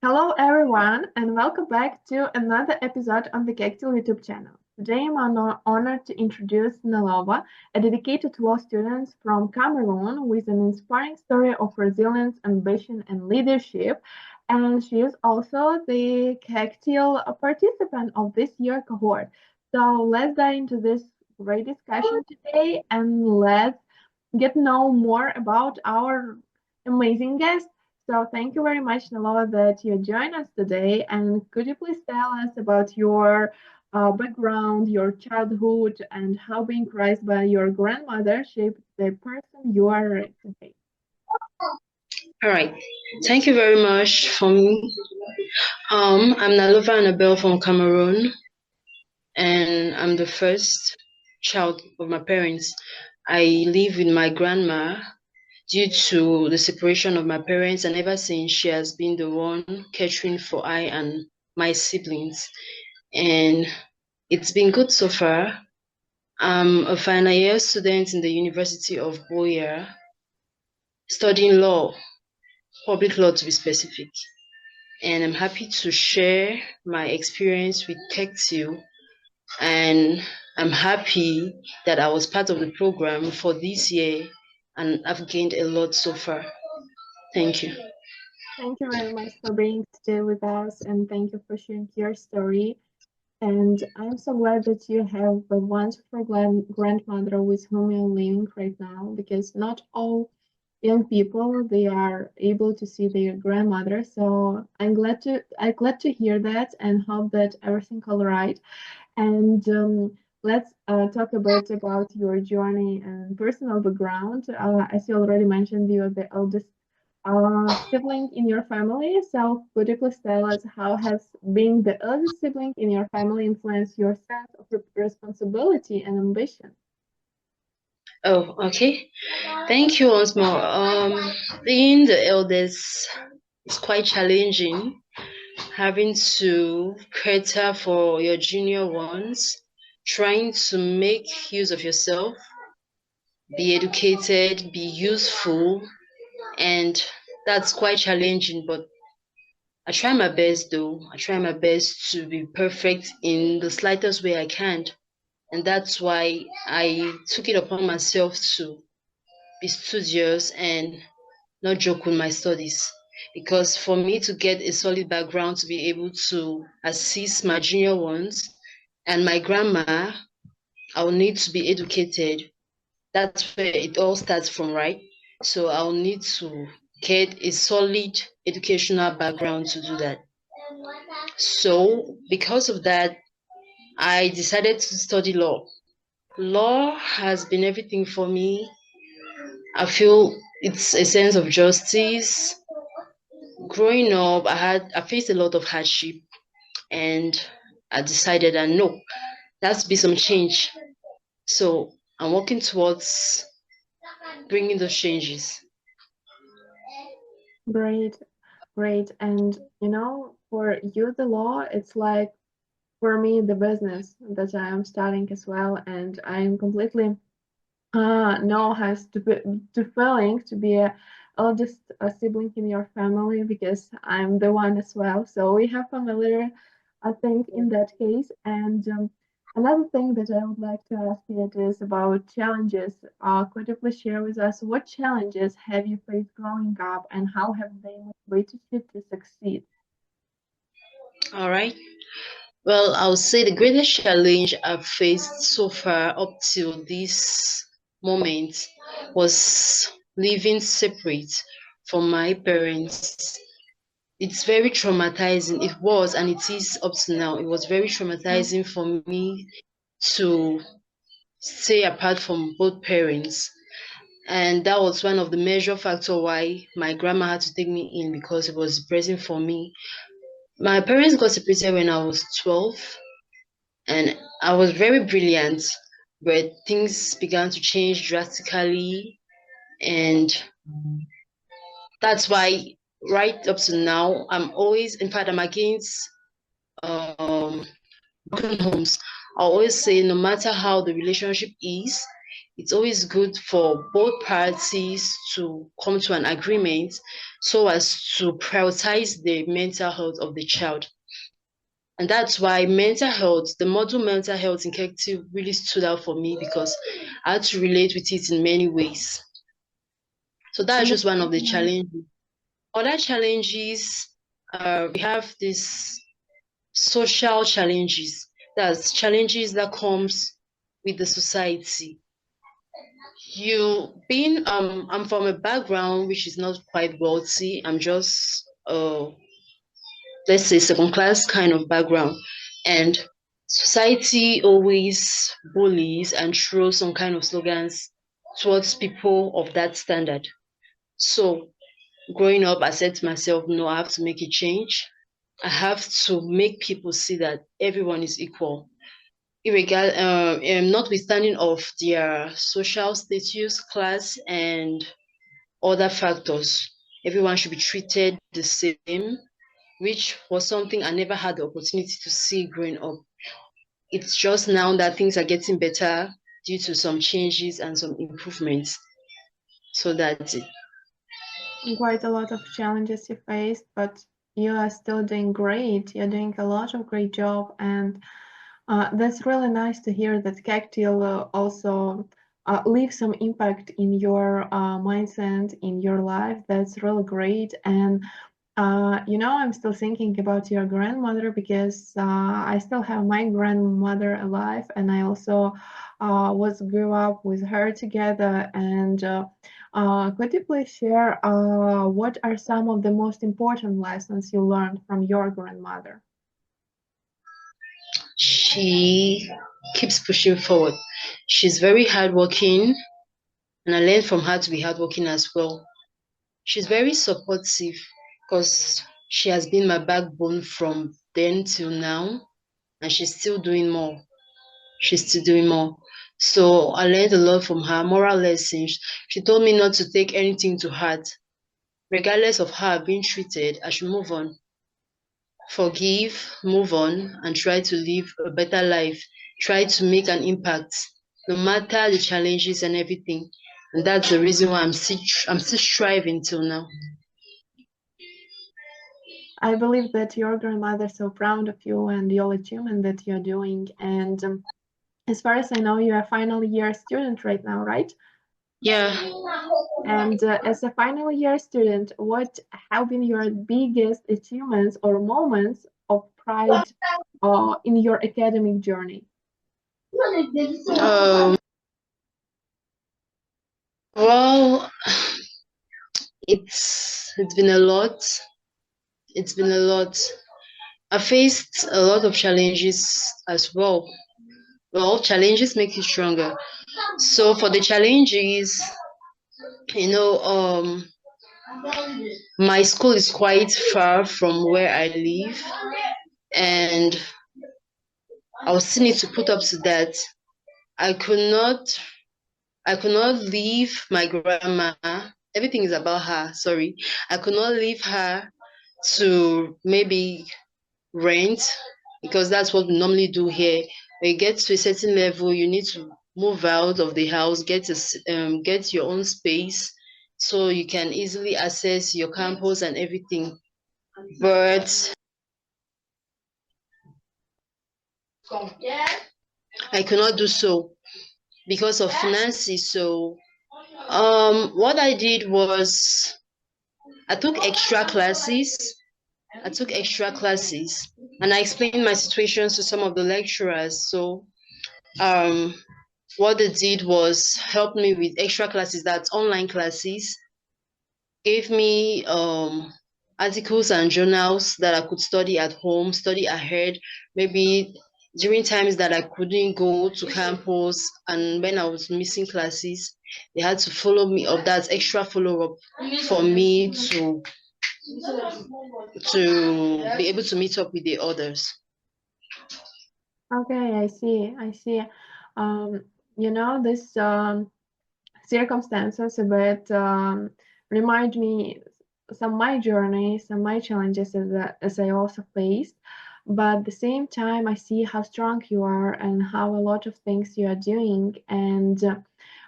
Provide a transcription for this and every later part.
Hello, everyone, and welcome back to another episode on the Kectil YouTube channel. Today, I'm honored to introduce Nalova, a dedicated law student from Cameroon with an inspiring story of resilience, ambition, and leadership. And she is also the Kectil participant of this year cohort. So let's dive into this great discussion today and let's get to know more about our amazing guest. So thank you very much, Nalova, that you joined us today. And could you please tell us about your background, your childhood, and how being raised by your grandmother shaped the person you are today? All right. Thank you very much for me. I'm Nalova Annabel from Cameroon, and I'm the first child of my parents. I live with my grandma due to the separation of my parents, and ever since she has been the one catering for I and my siblings. And it's been good so far. I'm a final year student in the University of Boya, studying law, public law to be specific. And I'm happy to share my experience with Kectil. And I'm happy that I was part of the program for this year, and I've gained a lot so far. Thank you. Thank you very much for being today with us, and thank you for sharing your story. And I'm so glad that you have a wonderful grandmother with whom you're living right now, because not all young people they are able to see their grandmother. So I'm glad to hear that and hope that everything all right. And let's talk a bit about your journey and personal background. As you already mentioned, you are the eldest sibling in your family. So could you please tell us how has being the eldest sibling in your family influenced your sense of responsibility and ambition? Oh, okay. Thank you once more. Being the eldest is quite challenging, having to cater for your junior ones, trying to make use of yourself, be educated, be useful, and that's quite challenging. But I try my best though. I try my best to be perfect in the slightest way I can. And that's why I took it upon myself to be studious and not joke with my studies. Because for me to get a solid background to be able to assist my junior ones and my grandma, I'll need to be educated. That's where it all starts from, right? So I'll need to get a solid educational background to do that. So because of that, I decided to study law. Law has been everything for me. I feel it's a sense of justice. Growing up, I faced a lot of hardship, and I decided that no, there has to be some change. So I'm working towards bringing those changes. Great, great. And for you, the law, it's like for me, the business that I am starting as well, and I'm completely know has to feeling to be a eldest sibling in your family because I'm the one as well. So we have familiar, I think, in that case. And another thing that I would like to ask you is about challenges. Could you please share with us what challenges have you faced growing up, and how have they motivated you to succeed? All right. Well, I would say the greatest challenge I've faced so far up till this moment was living separate from my parents. It's very traumatizing. It was, and it is up to now. It was very Mm. traumatizing for me to stay apart from both parents. And that was one of the major factor why my grandma had to take me in because it was depressing for me. My parents got separated when I was 12, and I was very brilliant, but things began to change drastically, and that's why right up to now, I'm always, in fact, I'm against um broken homes. I always say no matter how the relationship is, it's always good for both parties to come to an agreement so as to prioritize the mental health of the child. And that's why mental health, the model mental health in Kectil really stood out for me because I had to relate with it in many ways. So that's That's just one of the really nice. challenges. Other challenges, we have this social challenges. That's challenges that comes with the society. I'm from a background which is not quite wealthy. I'm just let's say second class kind of background. And society always bullies and throws some kind of slogans towards people of that standard. So growing up, I said to myself, no, I have to make a change. I have to make people see that everyone is equal, notwithstanding of their social status, class, and other factors. Everyone should be treated the same, which was something I never had the opportunity to see growing up. It's just now that things are getting better due to some changes and some improvements. So that's it. Quite a lot of challenges you faced, but you are still doing great. You're doing a lot of great job, and that's really nice to hear that Cactil also leaves some impact in your mindset, in your life. That's really great. And I'm still thinking about your grandmother because I still have my grandmother alive, and I also was grew up with her together. And could you please share what are some of the most important lessons you learned from your grandmother? She keeps pushing forward. She's very hardworking, and I learned from her to be hardworking as well. She's very supportive because she has been my backbone from then till now, and she's still doing more. She's still doing more. So I learned a lot from her, moral lessons. She told me not to take anything to heart. Regardless of how I've been treated, I should move on. Forgive, move on, and try to live a better life. Try to make an impact, no matter the challenges and everything. And that's the reason why I'm still striving till now. I believe that your grandmother is so proud of you and your achievement that you're doing. And as far as I know, you're a final year student right now, right? Yeah. And as a final year student, what have been your biggest achievements or moments of pride in your academic journey? Um, well, it's been a lot. It's been a lot. I faced a lot of challenges as well. Well, challenges make you stronger. So for the challenges, you know, my school is quite far from where I live, and I was still need to put up to that. I could not, I could not leave my grandma. Everything is about her. Sorry, I could not leave her to maybe rent because that's what we normally do here. When you get to a certain level, you need to move out of the house, get your own space, so you can easily access your campus and everything. But I cannot do so because of finances. So what I did was I took extra classes. I took extra classes and I explained my situations to some of the lecturers. So um what they did was help me with extra classes, that's online classes, gave me articles and journals that I could study at home, study ahead, maybe during times that I couldn't go to campus and when I was missing classes, they had to follow me up. That's extra follow up for me to be able to meet up with the others. Okay, I see. I see. Um, this circumstances a bit remind me some my journey, some my challenges as I also faced. But at the same time, I see how strong you are and how a lot of things you are doing. And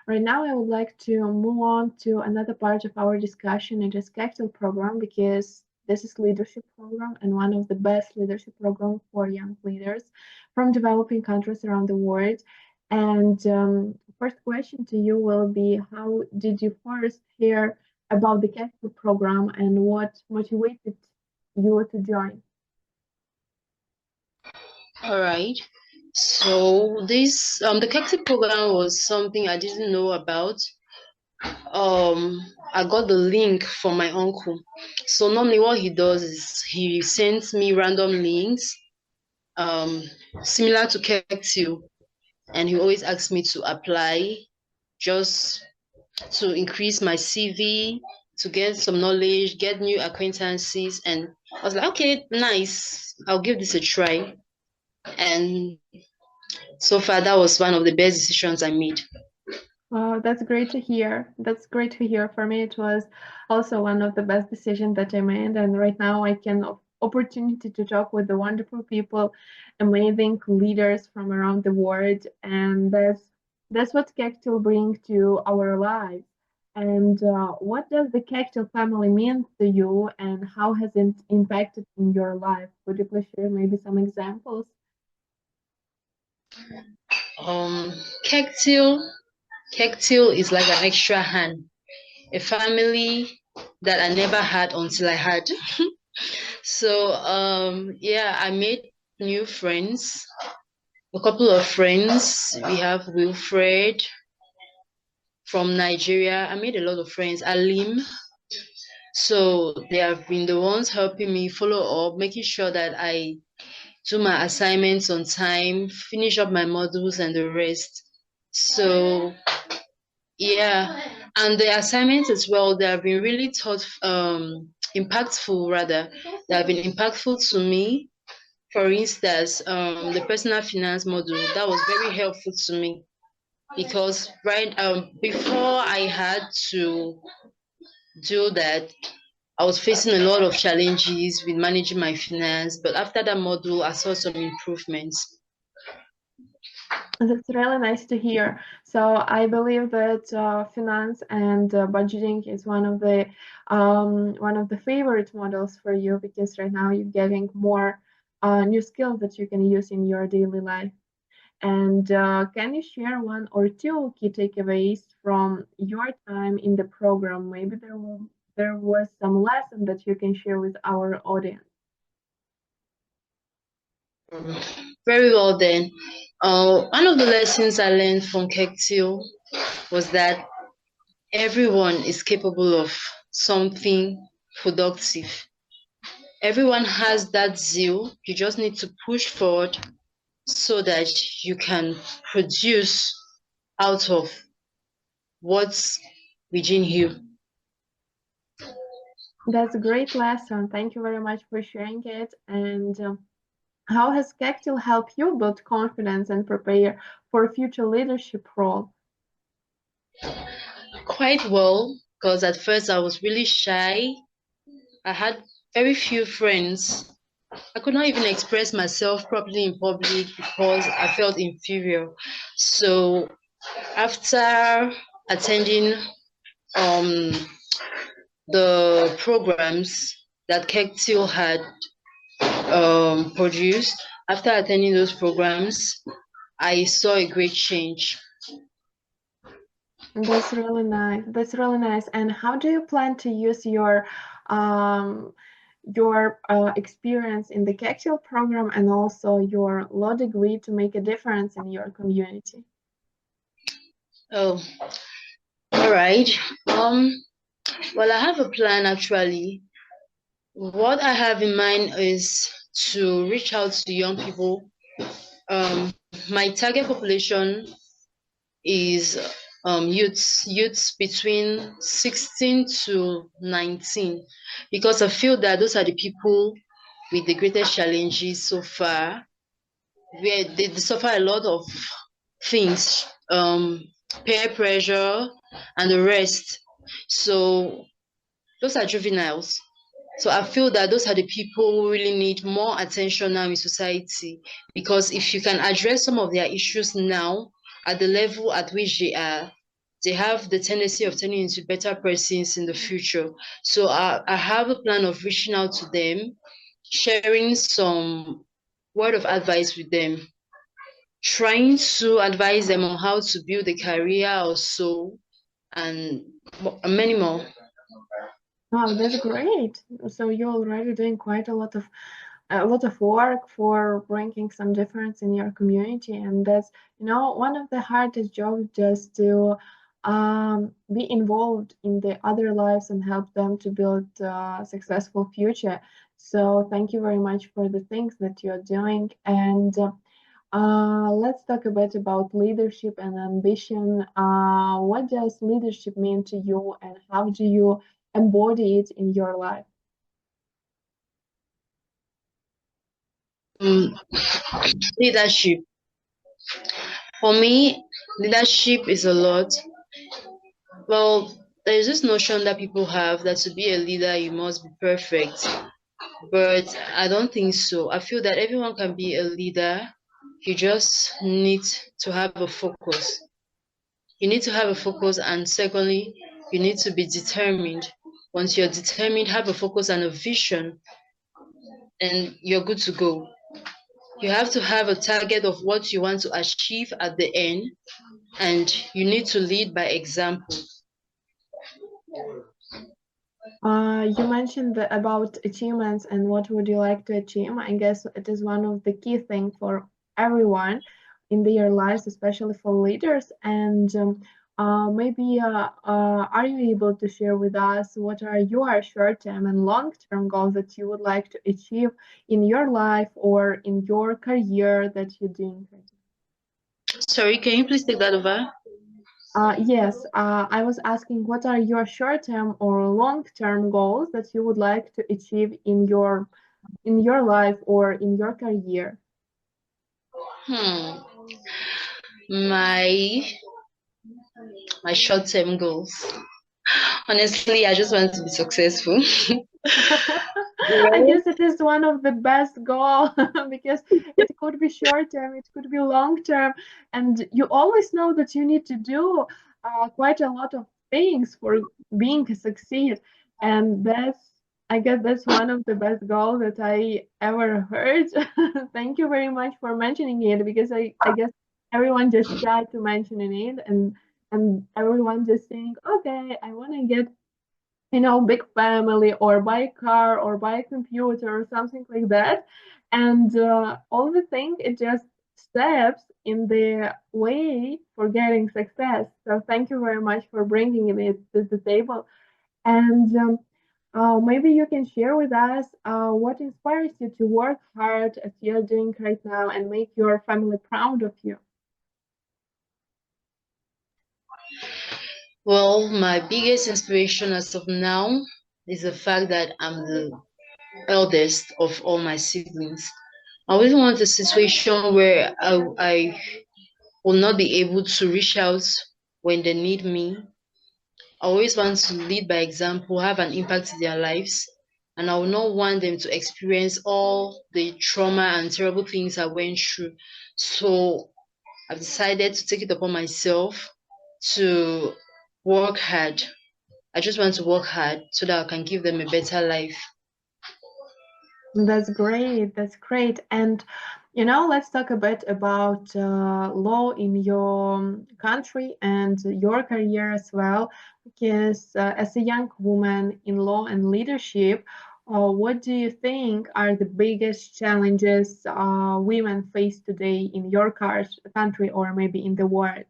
Right now, I would like to move on to another part of our discussion. It is Kectil program because this is leadership program and one of the best leadership program for young leaders from developing countries around the world. And first question to you will be, how did you first hear about the Kectil program and what motivated you to join? All right. So this the Kectil program was something I didn't know about. I got the link from my uncle. So normally what he does is he sends me random links, um, similar to Kectil, and he always asks me to apply just to increase my CV, to get some knowledge, get new acquaintances, and I was like, okay, nice, I'll give this a try. And so far, that was one of the best decisions I made. Wow, that's great to hear. That's great to hear. For me, it was also one of the best decisions that I made. And right now, I can opportunity to talk with the wonderful people, amazing leaders from around the world, and that's what Kectil brings to our lives. And what does the Kectil family mean to you, and how has it impacted in your life? Would you please share maybe some examples? Um, Kectil, Kectil is like an extra hand, a family that I never had until I had. So, yeah, I made new friends, a couple of friends. We have Wilfred from Nigeria. I made a lot of friends. Alim. So they have been the ones helping me follow up, making sure that I do my assignments on time, finish up my modules and the rest. So yeah, and the assignments as well, they have been really impactful rather. They have been impactful to me. For instance, the personal finance module, that was very helpful to me because before I had to do that, I was facing a lot of challenges with managing my finance, but after that module, I saw some improvements. That's really nice to hear. So I believe that finance and budgeting is one of the favorite models for you because right now you're getting more new skills that you can use in your daily life. And can you share one or two key takeaways from your time in the program? Maybe there was some lesson that you can share with our audience. Very well then. One of the lessons I learned from Kectil was that everyone is capable of something productive. Everyone has that zeal. You just need to push forward so that you can produce out of what's within you. That's a great lesson. Thank you very much for sharing it. And how has Kectil helped you build confidence and prepare for a future leadership role? Quite well, because at first I was really shy. I had very few friends. I could not even express myself properly in public because I felt inferior. So after attending um, the programs that Kectil had produced, after attending those programs, I saw a great change. That's really nice. That's really nice. And how do you plan to use um, your experience in the Kectil program and also your law degree to make a difference in your community? Oh, all right. Well, I have a plan actually. What I have in mind is to reach out to young people. Um, my target population is youths between 16 to 19, because I feel that those are the people with the greatest challenges so far, where they suffer a lot of things, peer pressure and the rest. So those are juveniles. So I feel that those are the people who really need more attention now in society, because if you can address some of their issues now at the level at which they are, they have the tendency of turning into better persons in the future. So I have a plan of reaching out to them, sharing some word of advice with them, trying to advise them on how to build a career or so, and many more. Wow, that's great. So you're already doing quite a lot of work for bringing some difference in your community, and that's one of the hardest jobs, just to be involved in the other lives and help them to build a successful future. So thank you very much for the things that you're doing, and let's talk a bit about leadership and ambition. What does leadership mean to you, and how do you embody it in your life? Um, Leadership. For me, leadership is a lot. Well, there's this notion that people have that to be a leader, you must be perfect. But I don't think so. I feel that everyone can be a leader. You just need to have a focus. You need to have a focus, and secondly, you need to be determined. Once you're determined, have a focus and a vision, and you're good to go. You have to have a target of what you want to achieve at the end, and you need to lead by example. You mentioned about achievements and what would you like to achieve. I guess it is one of the key things for everyone in their lives, especially for leaders. And maybe are you able to share with us what are your short-term and long-term goals that you would like to achieve in your life or in your career that you're doing? Sorry, can you please take that over? Yes, I was asking what are your short-term or long-term goals that you would like to achieve in your life or in your career? Hmm. My my short-term goals. Honestly, I just want to be successful. I Well, guess it is one of the best goal because it could be short term, it could be long term, and you always know that you need to do quite a lot of things for being a succeed, and I guess that's one of the best goals that I ever heard. Thank you very much for mentioning it because I guess everyone just shy to mentioning it, and everyone just saying, okay, I want to get big family or buy a car or buy a computer or something like that. And all the things, it just steps in the way for getting success. So thank you very much for bringing it to the table. And maybe you can share with us what inspires you to work hard as you're doing right now and make your family proud of you. well, my biggest inspiration as of now is the fact that I'm the eldest of all my siblings. I always want a situation where I will not be able to reach out when they need me. I always want to lead by example, have an impact in their lives, and I will not want them to experience all the trauma and terrible things I went through. So I've decided to take it upon myself to work hard. I just want to work hard so that I can give them a better life. That's great. That's great. And let's talk a bit about law in your country and your career as well. Because as a young woman in law and leadership, what do you think are the biggest challenges women face today in your country or maybe in the world?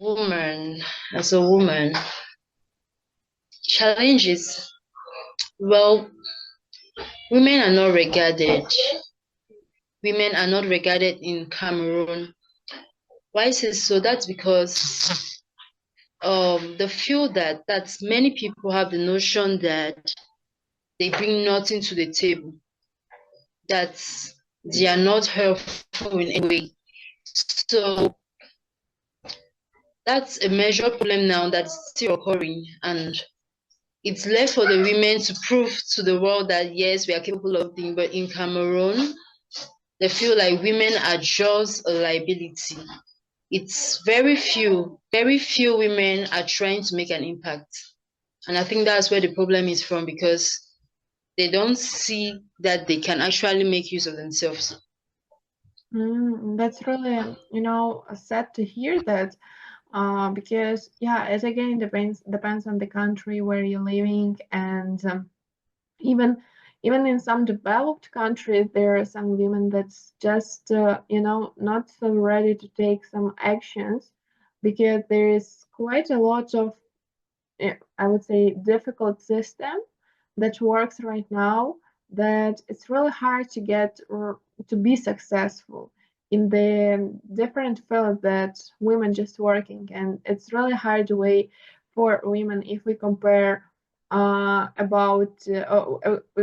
Woman, as a woman, challenges. Well, women are not regarded. Women are not regarded in Cameroon. Why is it so? That's because the feel that many people have the notion that they bring nothing to the table, that they are not helpful in any way. So that's a major problem now that's still occurring, and it's left for the women to prove to the world that yes, we are capable of things. But in Cameroon, they feel like women are just a liability. it's very few women are trying to make an impact. And I think that's where the problem is from, because they don't see that they can actually make use of themselves. That's really, sad to hear that. Because yeah, it again depends on the country where you're living, and even even in some developed countries, there are some women that's just not so ready to take some actions, because there is quite a lot of I would say difficult system that works right now, that it's really hard to get or to be successful in the different fields that women just working, and it's really hard way for women if we compare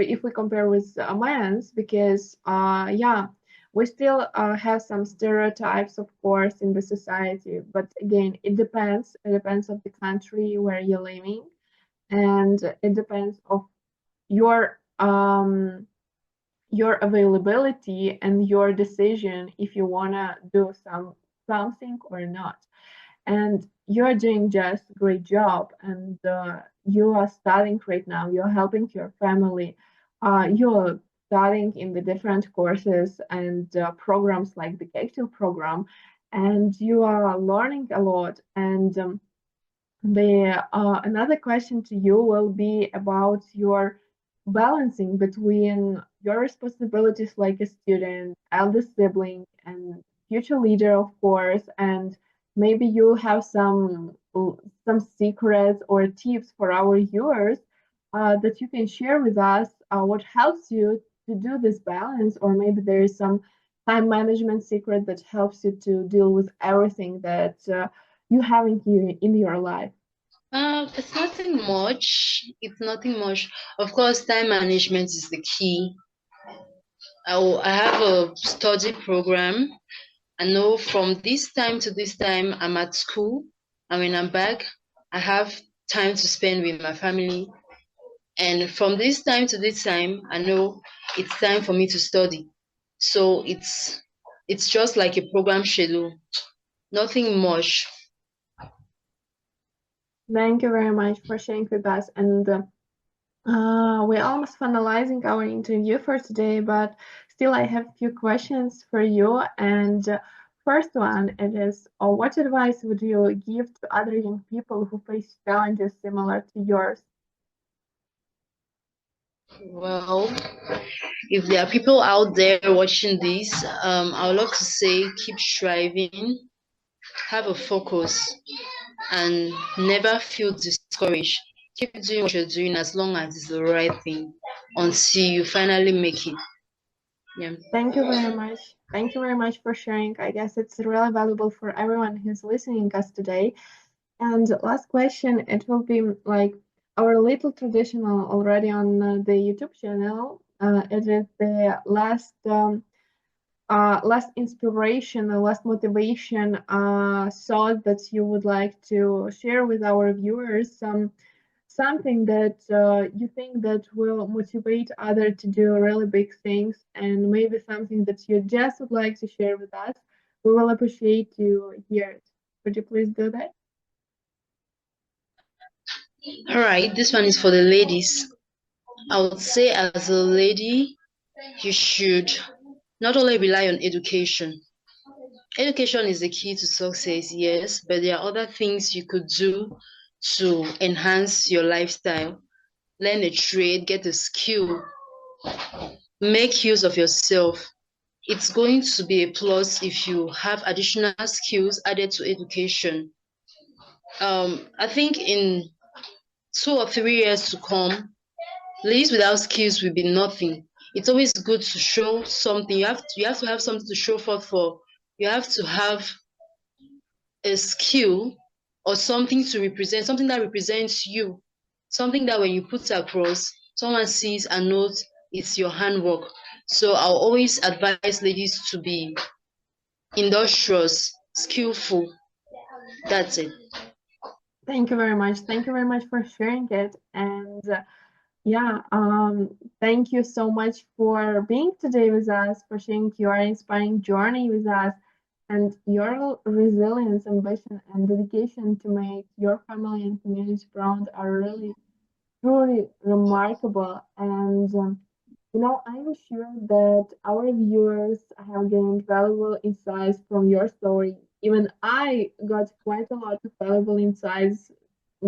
if we compare with men's, because yeah, we still have some stereotypes, of course, in the society, but again, it depends of the country where you're living, and it depends of your your availability and your decision if you wanna do something or not. And you're doing just a great job, and you are studying right now, you're helping your family, you're studying in the different courses and programs like the Kectil program, and you are learning a lot. And the another question to you will be about your balancing between your responsibilities like a student, eldest sibling, and future leader, of course, and maybe you have some secrets or tips for our viewers that you can share with us. What helps you to do this balance, or maybe there is some time management secret that helps you to deal with everything that you have in your life. It's nothing much. It's nothing much. Of course, time management is the key. I have a study program. I know from this time to this time I'm at school, and when I'm back, I have time to spend with my family. And from this time to this time, I know it's time for me to study. So it's just like a program schedule. Nothing much. Thank you very much for sharing with us. And we're almost finalizing our interview for today, but still, I have a few questions for you. And first one, it is, what advice would you give to other young people who face challenges similar to yours? Well, if there are people out there watching this, I would love to say keep striving, have a focus, and never feel discouraged. Keep doing what you're doing as long as it's the right thing until you finally make it. Yeah. Thank you very much. Thank you very much for sharing. I guess it's really valuable for everyone who's listening us today. And last question, it will be like our little traditional already on the YouTube channel. It is the last inspiration, last motivation thought that you would like to share with our viewers. Something that you think that will motivate others to do really big things, and maybe something that you just would like to share with us. We will appreciate to hear it. Could you please do that? All right, this one is for the ladies. I would say, as a lady, you should not only rely on education. Education is the key to success, yes, but there are other things you could do to enhance your lifestyle. Learn a trade, get a skill, make use of yourself. It's going to be a plus if you have additional skills added to education. I think in 2 or 3 years to come, ladies without skills will be nothing. It's always good to show something. You have to have something to show forth for. You have to have a skill or something to represent, something that represents you, something that when you put across, someone sees and knows it's your handwork. So I'll always advise ladies to be industrious, skillful. That's it. Thank you very much. Thank you very much for sharing it. And yeah, thank you so much for being today with us, for sharing your inspiring journey with us. And your resilience, ambition, and dedication to make your family and community proud are really truly remarkable. And I'm sure that our viewers have gained valuable insights from your story. Even I got quite a lot of valuable insights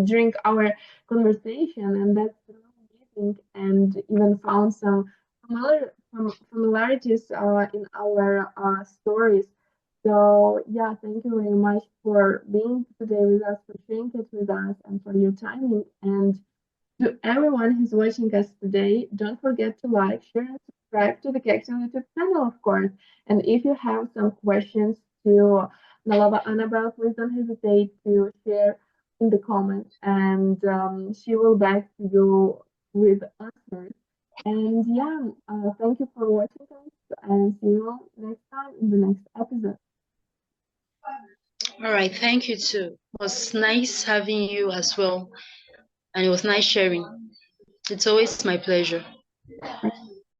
during our conversation, and that's really amazing. And even found some familiarities in our stories. So yeah, thank you very much for being today with us, for sharing it with us, and for your timing. And to everyone who's watching us today, don't forget to like, share, and subscribe to the Kectil YouTube channel, of course. And if you have some questions to Nalova Annabel, please don't hesitate to share in the comments, and she will back to you with answers. And yeah, thank you for watching us, and see you next time in the next episode. All right, thank you too. It was nice having you as well, and it was nice sharing. It's always my pleasure.